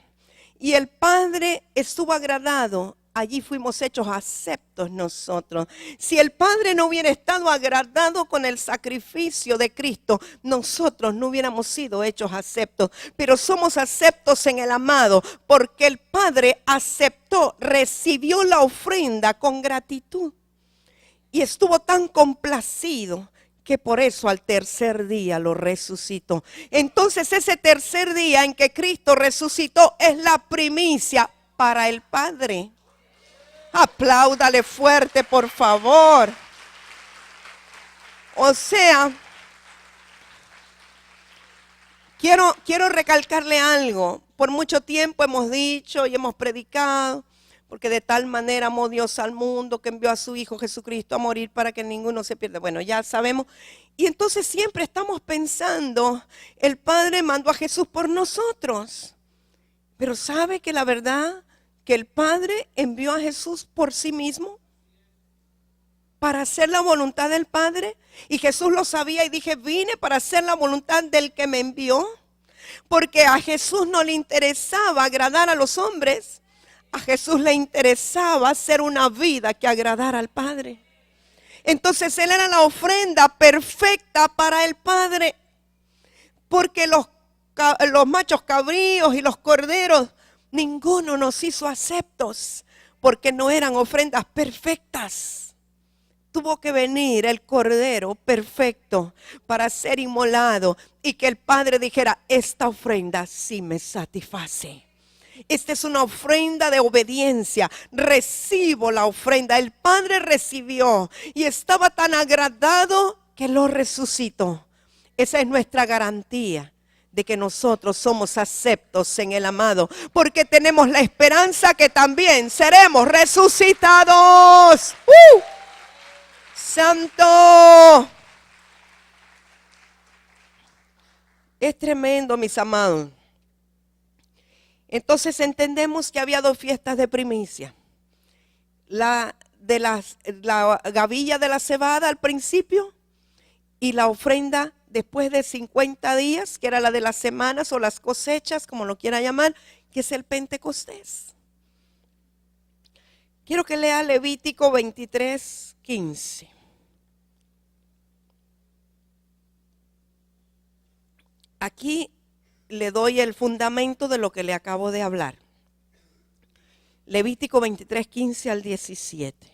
y el Padre estuvo agradado, allí fuimos hechos aceptos nosotros. Si el Padre no hubiera estado agradado con el sacrificio de Cristo, nosotros no hubiéramos sido hechos aceptos. Pero somos aceptos en el amado, porque el Padre aceptó, recibió la ofrenda con gratitud. Y estuvo tan complacido que por eso al tercer día lo resucitó. Entonces ese tercer día en que Cristo resucitó es la primicia para el Padre. Apláudale fuerte, por favor. O sea, quiero recalcarle algo. Por mucho tiempo hemos dicho y hemos predicado, porque de tal manera amó Dios al mundo que envió a su Hijo Jesucristo a morir para que ninguno se pierda. Bueno, ya sabemos. Y entonces siempre estamos pensando, el Padre mandó a Jesús por nosotros. Pero ¿sabe que la verdad que el Padre envió a Jesús por sí mismo? Para hacer la voluntad del Padre. Y Jesús lo sabía y dije, vine para hacer la voluntad del que me envió. Porque a Jesús no le interesaba agradar a los hombres. A Jesús le interesaba hacer una vida que agradara al Padre. Entonces Él era la ofrenda perfecta para el Padre. Porque los machos cabríos y los corderos, ninguno nos hizo aceptos. Porque no eran ofrendas perfectas. Tuvo que venir el cordero perfecto para ser inmolado. Y que el Padre dijera, esta ofrenda sí me satisface. Esta es una ofrenda de obediencia. Recibo la ofrenda. El Padre recibió y estaba tan agradado que lo resucitó. Esa es nuestra garantía de que nosotros somos aceptos en el amado, porque tenemos la esperanza que también seremos resucitados. ¡Santo! Es tremendo, mis amados. Entonces entendemos que había dos fiestas de primicia. La gavilla de la cebada al principio y la ofrenda después de 50 días, que era la de las semanas o las cosechas, como lo quiera llamar, que es el Pentecostés. Quiero que lea Levítico 23:15. Aquí le doy el fundamento de lo que le acabo de hablar. Levítico 23:15 al 17.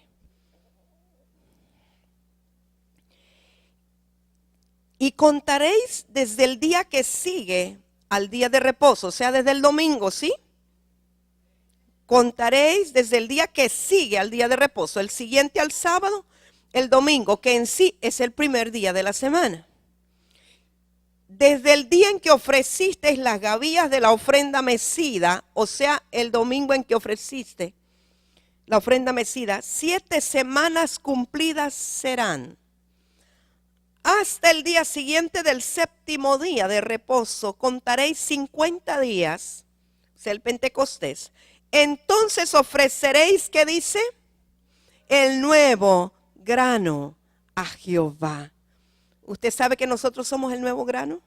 Y contaréis desde el día que sigue al día de reposo, o sea, desde el domingo, ¿sí? Contaréis desde el día que sigue al día de reposo, el siguiente al sábado, el domingo, que en sí es el primer día de la semana. Desde el día en que ofrecisteis las gavillas de la ofrenda mecida, o sea, el domingo en que ofreciste la ofrenda mecida, 7 semanas cumplidas serán. Hasta el día siguiente del séptimo día de reposo, contaréis 50 días, o sea, el Pentecostés. Entonces ofreceréis, ¿qué dice? El nuevo grano a Jehová. ¿Usted sabe que nosotros somos el nuevo grano?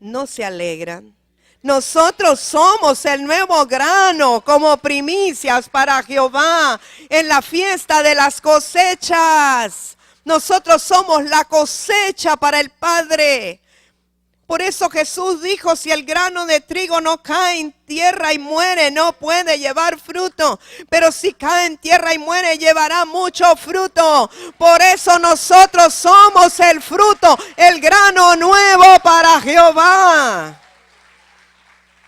No se alegran. Nosotros somos el nuevo grano como primicias para Jehová en la fiesta de las cosechas. Nosotros somos la cosecha para el Padre. Por eso Jesús dijo, si el grano de trigo no cae en tierra y muere, no puede llevar fruto. Pero si cae en tierra y muere, llevará mucho fruto. Por eso nosotros somos el fruto, el grano nuevo para Jehová.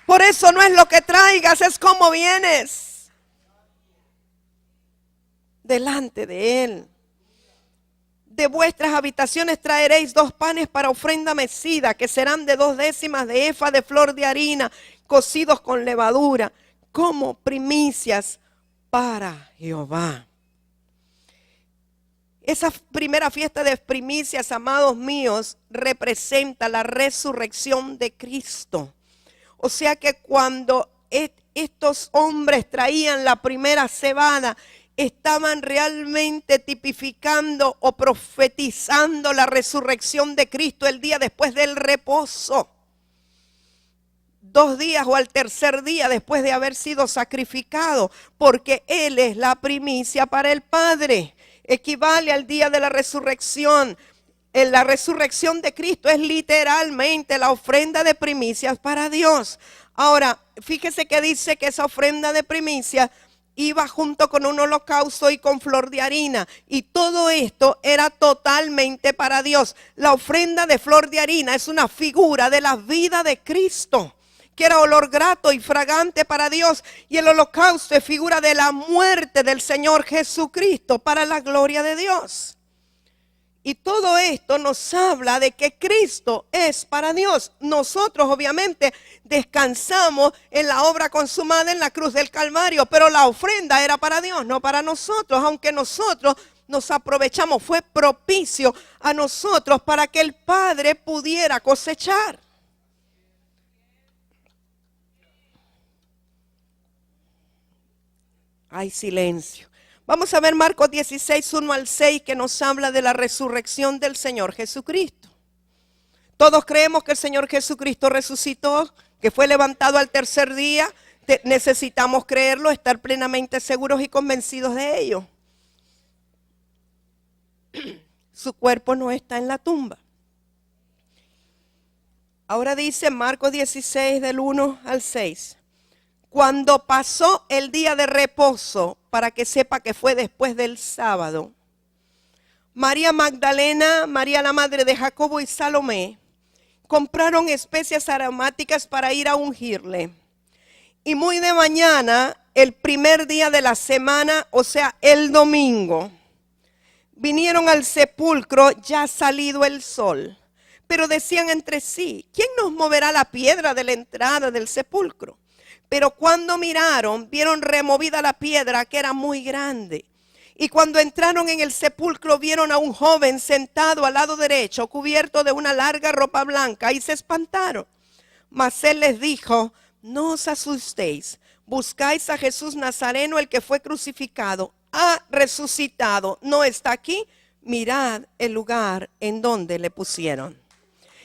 Por eso no es lo que traigas, es como vienes delante de Él. De vuestras habitaciones traeréis 2 panes para ofrenda mecida, que serán de 2 décimas de efa de flor de harina, cocidos con levadura, como primicias para Jehová. Esa primera fiesta de primicias, amados míos, representa la resurrección de Cristo. O sea que cuando estos hombres traían la primera cebada, estaban realmente tipificando o profetizando la resurrección de Cristo el día después del reposo. 2 días o al tercer día después de haber sido sacrificado, porque Él es la primicia para el Padre. Equivale al día de la resurrección. En la resurrección de Cristo es literalmente la ofrenda de primicias para Dios. Ahora, fíjese que dice que esa ofrenda de primicias iba junto con un holocausto y con flor de harina. Y todo esto era totalmente para Dios. La ofrenda de flor de harina es una figura de la vida de Cristo, que era olor grato y fragante para Dios. Y el holocausto es figura de la muerte del Señor Jesucristo para la gloria de Dios. Y todo esto nos habla de que Cristo es para Dios. Nosotros obviamente descansamos en la obra consumada en la cruz del Calvario, pero la ofrenda era para Dios, no para nosotros. Aunque nosotros nos aprovechamos, fue propicio a nosotros para que el Padre pudiera cosechar. Hay silencio. Vamos a ver Marcos 16, 1 al 6, que nos habla de la resurrección del Señor Jesucristo. Todos creemos que el Señor Jesucristo resucitó, que fue levantado al tercer día. Necesitamos creerlo, estar plenamente seguros y convencidos de ello. Su cuerpo no está en la tumba. Ahora dice Marcos 16, del 1 al 6. Cuando pasó el día de reposo, para que sepa que fue después del sábado, María Magdalena, María la madre de Jacobo y Salomé compraron especias aromáticas para ir a ungirle. Y muy de mañana, el primer día de la semana, o sea, el domingo, vinieron al sepulcro ya salido el sol. Pero decían entre sí, ¿quién nos moverá la piedra de la entrada del sepulcro? Pero cuando miraron, vieron removida la piedra, que era muy grande. Y cuando entraron en el sepulcro, vieron a un joven sentado al lado derecho, cubierto de una larga ropa blanca, y se espantaron. Mas él les dijo, no os asustéis, buscáis a Jesús Nazareno, el que fue crucificado. Ha resucitado, no está aquí. Mirad el lugar en donde le pusieron.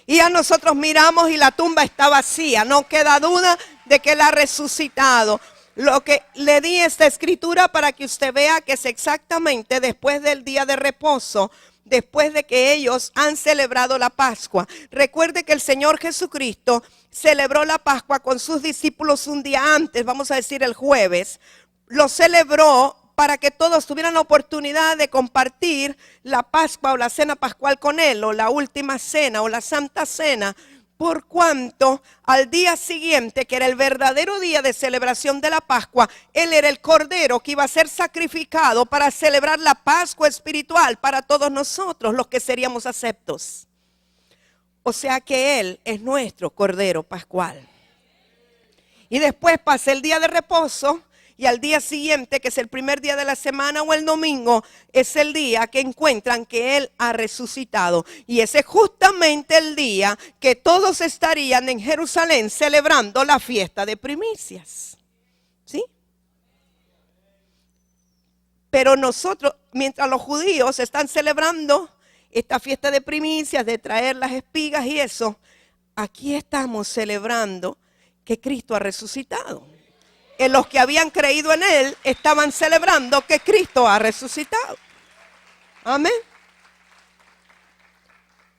Y a nosotros miramos y la tumba está vacía. No queda duda de que Él ha resucitado. Lo que le di esta escritura para que usted vea que es exactamente después del día de reposo, después de que ellos han celebrado la Pascua. Recuerde que el Señor Jesucristo celebró la Pascua con sus discípulos un día antes, vamos a decir el jueves. Lo celebró para que todos tuvieran la oportunidad de compartir la Pascua o la cena pascual con él, o la última cena o la santa cena, por cuanto al día siguiente, que era el verdadero día de celebración de la Pascua, él era el cordero que iba a ser sacrificado para celebrar la Pascua espiritual para todos nosotros, los que seríamos aceptos. O sea que él es nuestro cordero pascual. Y después pasa el día de reposo. Y al día siguiente, que es el primer día de la semana o el domingo, es el día que encuentran que Él ha resucitado. Y ese es justamente el día que todos estarían en Jerusalén celebrando la fiesta de primicias. ¿Sí? Pero nosotros, mientras los judíos están celebrando esta fiesta de primicias, de traer las espigas y eso, aquí estamos celebrando que Cristo ha resucitado. Los que habían creído en Él estaban celebrando que Cristo ha resucitado. Amén.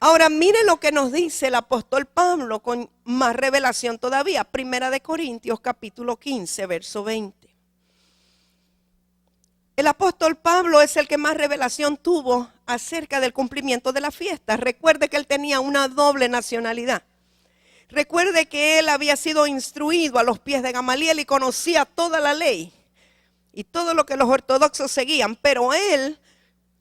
Ahora mire lo que nos dice el apóstol Pablo con más revelación todavía. Primera de Corintios capítulo 15, verso 20. El apóstol Pablo es el que más revelación tuvo acerca del cumplimiento de la fiesta. Recuerde que él tenía una doble nacionalidad. Recuerde que él había sido instruido a los pies de Gamaliel y conocía toda la ley y todo lo que los ortodoxos seguían, pero él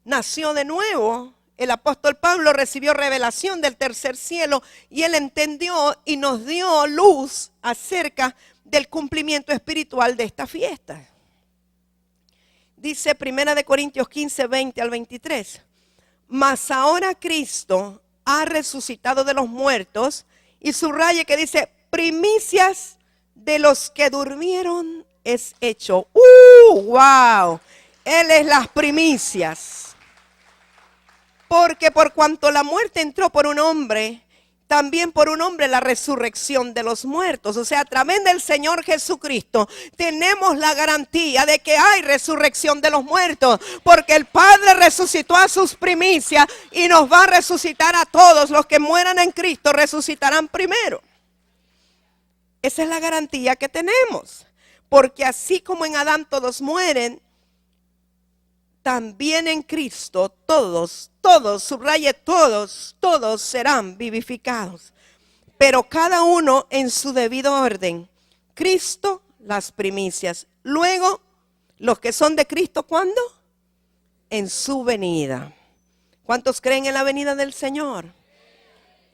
nació de nuevo. El apóstol Pablo recibió revelación del tercer cielo y él entendió y nos dio luz acerca del cumplimiento espiritual de esta fiesta. Dice 1 Corintios 15, 20 al 23. Mas ahora Cristo ha resucitado de los muertos. Y subraye que dice, primicias de los que durmieron es hecho. ¡Wow! Él es las primicias. Porque por cuanto la muerte entró por un hombre, también por un hombre la resurrección de los muertos. O sea, a través del Señor Jesucristo tenemos la garantía de que hay resurrección de los muertos. Porque el Padre resucitó a sus primicias y nos va a resucitar a todos. Los que mueran en Cristo resucitarán primero. Esa es la garantía que tenemos. Porque así como en Adán todos mueren, también en Cristo todos, subraye todos serán vivificados. Pero cada uno en su debido orden. Cristo, las primicias. Luego, los que son de Cristo, ¿cuándo? En su venida. ¿Cuántos creen en la venida del Señor?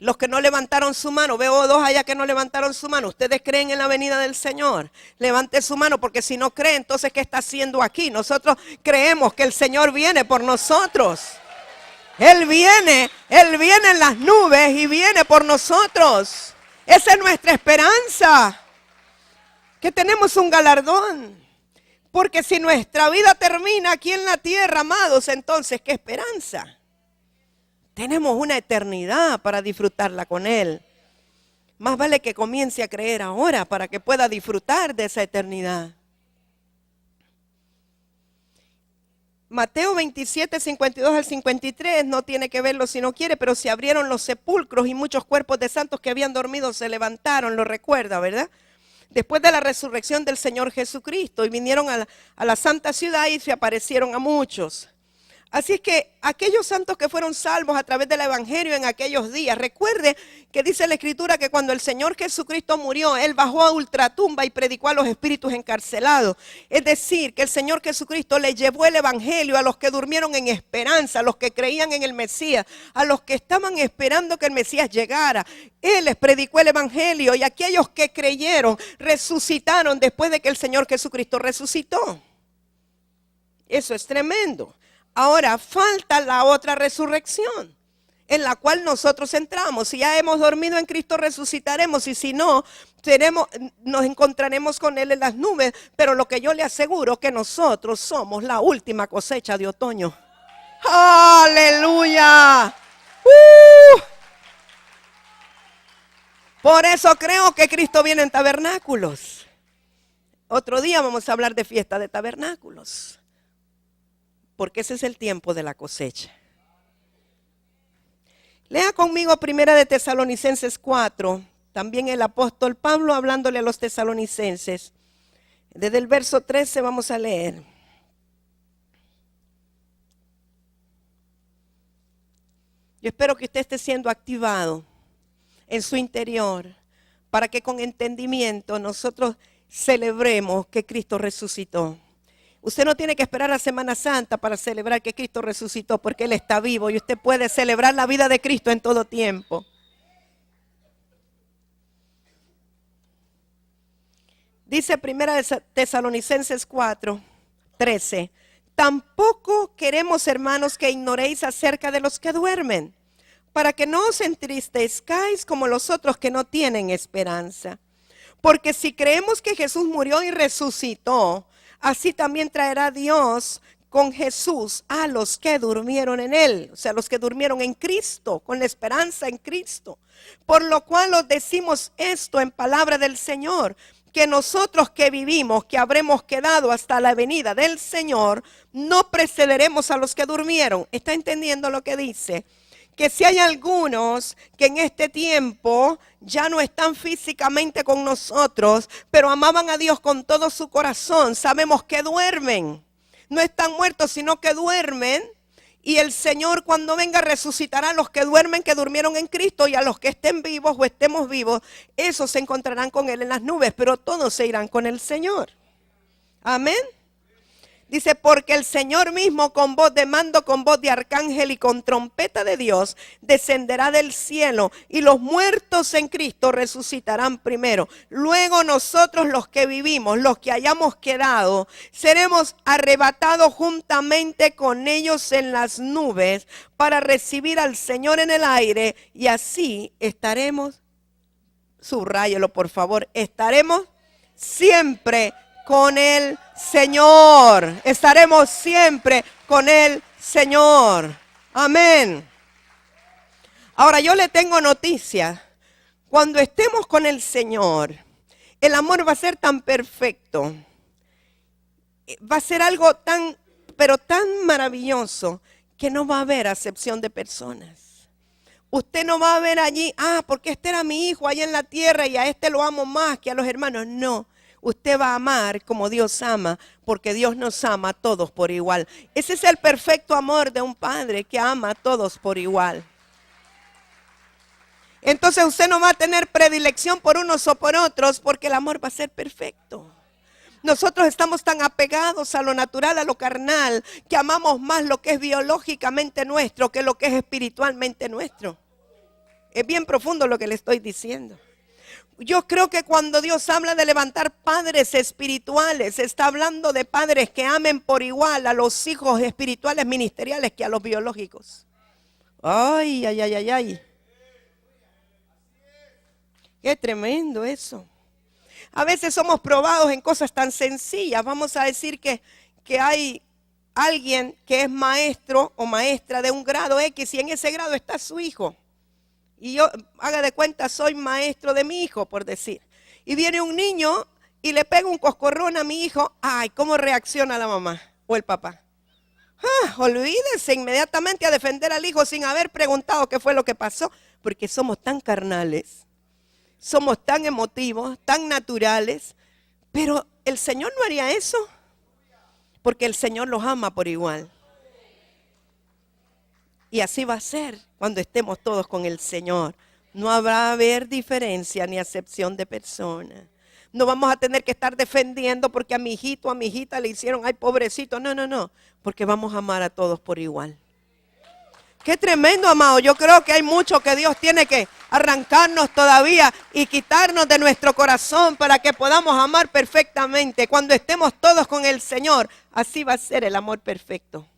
Los que no levantaron su mano, veo dos allá que no levantaron su mano. ¿Ustedes creen en la venida del Señor? Levante su mano, porque si no cree, entonces ¿qué está haciendo aquí? Nosotros creemos que el Señor viene por nosotros. Él viene en las nubes y viene por nosotros. Esa es nuestra esperanza, que tenemos un galardón. Porque si nuestra vida termina aquí en la tierra, amados, entonces ¿qué esperanza? Tenemos una eternidad para disfrutarla con Él. Más vale que comience a creer ahora para que pueda disfrutar de esa eternidad. Mateo 27, 52 al 53, no tiene que verlo si no quiere, pero se abrieron los sepulcros y muchos cuerpos de santos que habían dormido se levantaron, lo recuerda, ¿verdad? Después de la resurrección del Señor Jesucristo, y vinieron a la santa ciudad y se aparecieron a muchos. Así es que aquellos santos que fueron salvos a través del evangelio en aquellos días, recuerde que dice la escritura que cuando el Señor Jesucristo murió, Él bajó a ultratumba y predicó a los espíritus encarcelados. Es decir, que el Señor Jesucristo le llevó el evangelio a los que durmieron en esperanza, a los que creían en el Mesías, a los que estaban esperando que el Mesías llegara. Él les predicó el evangelio y aquellos que creyeron resucitaron después de que el Señor Jesucristo resucitó. Eso es tremendo. Ahora falta la otra resurrección, en la cual nosotros entramos. Si ya hemos dormido en Cristo, resucitaremos, y si no, nos encontraremos con Él en las nubes. Pero lo que yo le aseguro, que nosotros somos la última cosecha de otoño. ¡Aleluya! Por eso creo que Cristo viene en tabernáculos. Otro día vamos a hablar de fiesta de tabernáculos, porque ese es el tiempo de la cosecha. Lea conmigo Primera de Tesalonicenses 4, también el apóstol Pablo hablándole a los tesalonicenses. Desde el verso 13 vamos a leer. Yo espero que usted esté siendo activado en su interior para que con entendimiento nosotros celebremos que Cristo resucitó. Usted no tiene que esperar a Semana Santa para celebrar que Cristo resucitó, porque Él está vivo y usted puede celebrar la vida de Cristo en todo tiempo. Dice Primera de Tesalonicenses 4, 13. Tampoco queremos, hermanos, que ignoréis acerca de los que duermen, para que no os entristezcáis como los otros que no tienen esperanza. Porque si creemos que Jesús murió y resucitó, así también traerá Dios con Jesús a los que durmieron en Él, o sea, los que durmieron en Cristo, con la esperanza en Cristo. Por lo cual os decimos esto en palabra del Señor, que nosotros que vivimos, que habremos quedado hasta la venida del Señor, no precederemos a los que durmieron. ¿Está entendiendo lo que dice? Que si hay algunos que en este tiempo ya no están físicamente con nosotros, pero amaban a Dios con todo su corazón, sabemos que duermen. No están muertos, sino que duermen. Y el Señor cuando venga resucitará a los que duermen, que durmieron en Cristo, y a los que estén vivos o estemos vivos, esos se encontrarán con Él en las nubes, pero todos se irán con el Señor. Amén. Dice, porque el Señor mismo con voz de mando, con voz de arcángel y con trompeta de Dios descenderá del cielo, y los muertos en Cristo resucitarán primero. Luego nosotros los que vivimos, los que hayamos quedado, seremos arrebatados juntamente con ellos en las nubes para recibir al Señor en el aire, y así estaremos, subráyelo por favor, estaremos siempre con el Señor. Estaremos siempre con el Señor. Amén. Ahora yo le tengo noticia. Cuando estemos con el Señor, el amor va a ser tan perfecto. Va a ser algo tan, pero tan maravilloso, que no va a haber acepción de personas. Usted no va a ver allí, porque este era mi hijo allá en la tierra y a este lo amo más que a los hermanos. No. Usted va a amar como Dios ama, porque Dios nos ama a todos por igual. Ese es el perfecto amor de un padre que ama a todos por igual. Entonces usted no va a tener predilección por unos o por otros, porque el amor va a ser perfecto. Nosotros estamos tan apegados a lo natural, a lo carnal, que amamos más lo que es biológicamente nuestro que lo que es espiritualmente nuestro. Es bien profundo lo que le estoy diciendo. Yo creo que cuando Dios habla de levantar padres espirituales, está hablando de padres que amen por igual a los hijos espirituales ministeriales que a los biológicos. Ay, ay, ay, ay, ay. Qué tremendo eso. A veces somos probados en cosas tan sencillas. Vamos a decir que hay alguien que es maestro o maestra de un grado X, y en ese grado está su hijo. Y yo, haga de cuenta, soy maestro de mi hijo, por decir. Y viene un niño y le pega un coscorrón a mi hijo. Ay, ¿cómo reacciona la mamá o el papá? Olvídese inmediatamente a defender al hijo sin haber preguntado qué fue lo que pasó. Porque somos tan carnales, somos tan emotivos, tan naturales. Pero el Señor no haría eso, porque el Señor los ama por igual. Y así va a ser cuando estemos todos con el Señor. No habrá haber diferencia ni acepción de personas. No vamos a tener que estar defendiendo porque a mi hijito, a mi hijita le hicieron, ay pobrecito. No, no, no. Porque vamos a amar a todos por igual. Qué tremendo, amado. Yo creo que hay mucho que Dios tiene que arrancarnos todavía y quitarnos de nuestro corazón para que podamos amar perfectamente. Cuando estemos todos con el Señor, así va a ser el amor perfecto.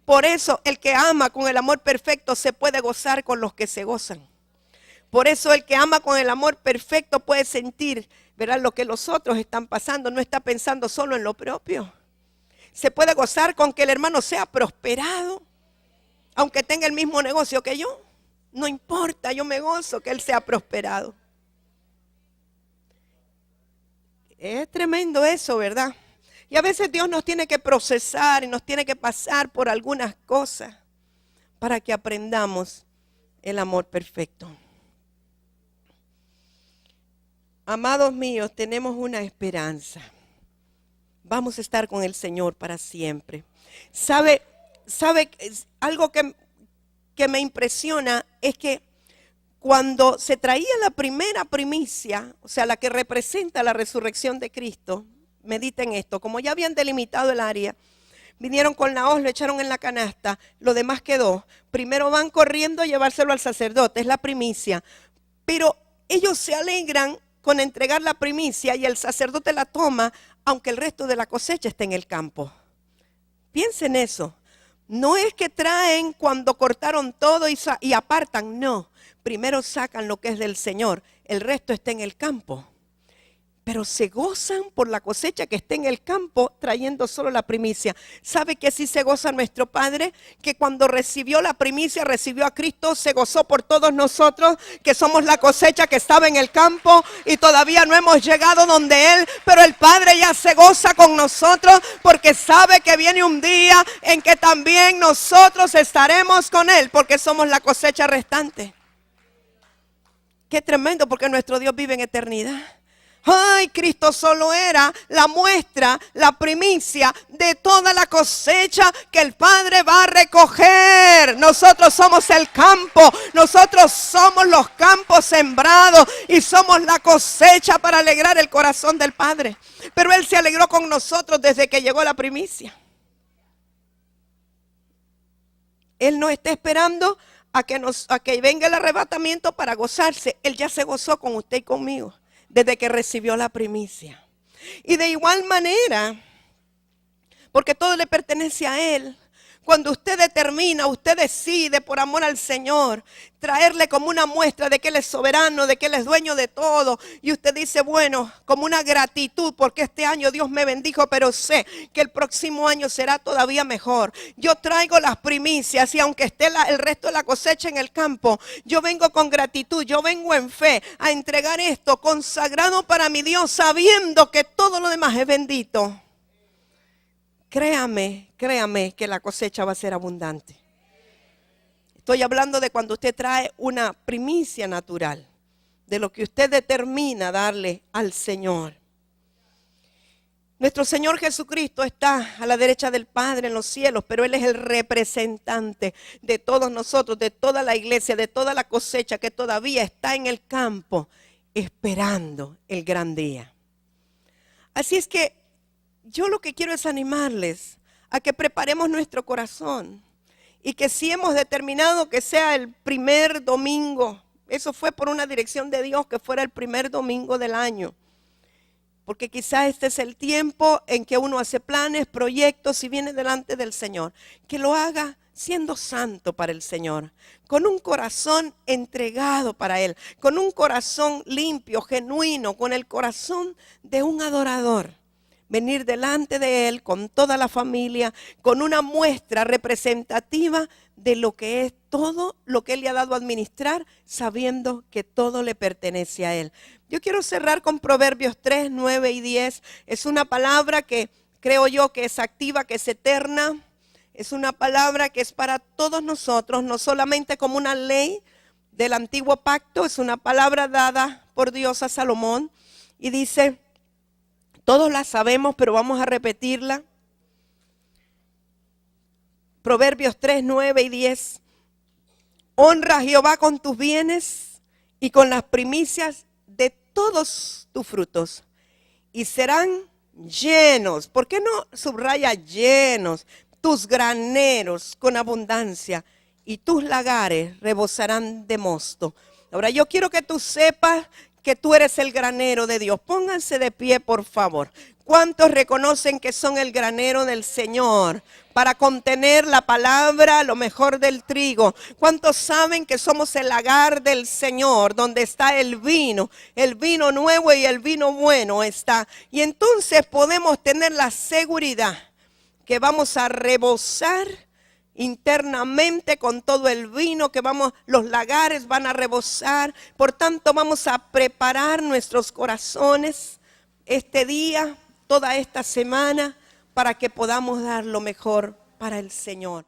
Por eso el que ama con el amor perfecto se puede gozar con los que se gozan. Por eso el que ama con el amor perfecto puede sentir, ¿verdad?, lo que los otros están pasando. No está pensando solo en lo propio. Se puede gozar con que el hermano sea prosperado, aunque tenga el mismo negocio que yo. No importa, yo me gozo que él sea prosperado. Es tremendo eso, ¿verdad? Y a veces Dios nos tiene que procesar y nos tiene que pasar por algunas cosas para que aprendamos el amor perfecto. Amados míos, tenemos una esperanza. Vamos a estar con el Señor para siempre. ¿Sabe algo que me impresiona? Es que cuando se traía la primera primicia, o sea, la que representa la resurrección de Cristo, mediten esto, como ya habían delimitado el área, vinieron con la hoz, lo echaron en la canasta, lo demás quedó. Primero van corriendo a llevárselo al sacerdote, es la primicia. Pero ellos se alegran con entregar la primicia y el sacerdote la toma, aunque el resto de la cosecha esté en el campo. Piensen eso. No es que traen cuando cortaron todo y apartan, no. Primero sacan lo que es del Señor, el resto está en el campo. Pero se gozan por la cosecha que está en el campo, trayendo solo la primicia. ¿Sabe que sí se goza nuestro Padre? Que cuando recibió la primicia, recibió a Cristo, se gozó por todos nosotros, que somos la cosecha que estaba en el campo y todavía no hemos llegado donde Él, pero el Padre ya se goza con nosotros porque sabe que viene un día en que también nosotros estaremos con Él, porque somos la cosecha restante. Qué tremendo, porque nuestro Dios vive en eternidad. Ay, Cristo solo era la muestra, la primicia de toda la cosecha que el Padre va a recoger. Nosotros somos el campo, nosotros somos los campos sembrados y somos la cosecha para alegrar el corazón del Padre. Pero Él se alegró con nosotros desde que llegó la primicia. Él no está esperando a que venga el arrebatamiento para gozarse. Él ya se gozó con usted y conmigo desde que recibió la primicia. Y de igual manera, porque todo le pertenece a Él, cuando usted determina, usted decide por amor al Señor, traerle como una muestra de que Él es soberano, de que Él es dueño de todo. Y usted dice, bueno, como una gratitud porque este año Dios me bendijo, pero sé que el próximo año será todavía mejor. Yo traigo las primicias y aunque esté el resto de la cosecha en el campo, yo vengo con gratitud, yo vengo en fe a entregar esto consagrado para mi Dios, sabiendo que todo lo demás es bendito. Créame que la cosecha va a ser abundante. Estoy hablando de cuando usted trae una primicia natural, de lo que usted determina darle al Señor. Nuestro Señor Jesucristo está a la derecha del Padre en los cielos, pero Él es el representante de todos nosotros, de toda la iglesia, de toda la cosecha que todavía está en el campo, esperando el gran día. Así es que yo lo que quiero es animarles a que preparemos nuestro corazón y que si hemos determinado que sea el primer domingo, eso fue por una dirección de Dios, que fuera el primer domingo del año, porque quizás este es el tiempo en que uno hace planes, proyectos y viene delante del Señor, que lo haga siendo santo para el Señor, con un corazón entregado para Él, con un corazón limpio, genuino, con el corazón de un adorador. Venir delante de Él con toda la familia, con una muestra representativa de lo que es todo lo que Él le ha dado a administrar, sabiendo que todo le pertenece a Él. Yo quiero cerrar con Proverbios 3, 9 y 10. Es una palabra que creo yo que es activa, que es eterna. Es una palabra que es para todos nosotros, no solamente como una ley del antiguo pacto. Es una palabra dada por Dios a Salomón y dice... Todos la sabemos, pero vamos a repetirla. Proverbios 3, 9 y 10. Honra a Jehová con tus bienes y con las primicias de todos tus frutos. Y serán llenos. ¿Por qué no subraya llenos? Tus graneros con abundancia y tus lagares rebosarán de mosto. Ahora yo quiero que tú sepas que tú eres el granero de Dios. Pónganse de pie, por favor. ¿Cuántos reconocen que son el granero del Señor para contener la palabra, lo mejor del trigo? ¿Cuántos saben que somos el lagar del Señor, donde está el vino nuevo y el vino bueno está? Y entonces podemos tener la seguridad que vamos a rebosar internamente con todo el vino que los lagares van a rebosar. Por tanto, vamos a preparar nuestros corazones, este día, toda esta semana, para que podamos dar lo mejor para el Señor.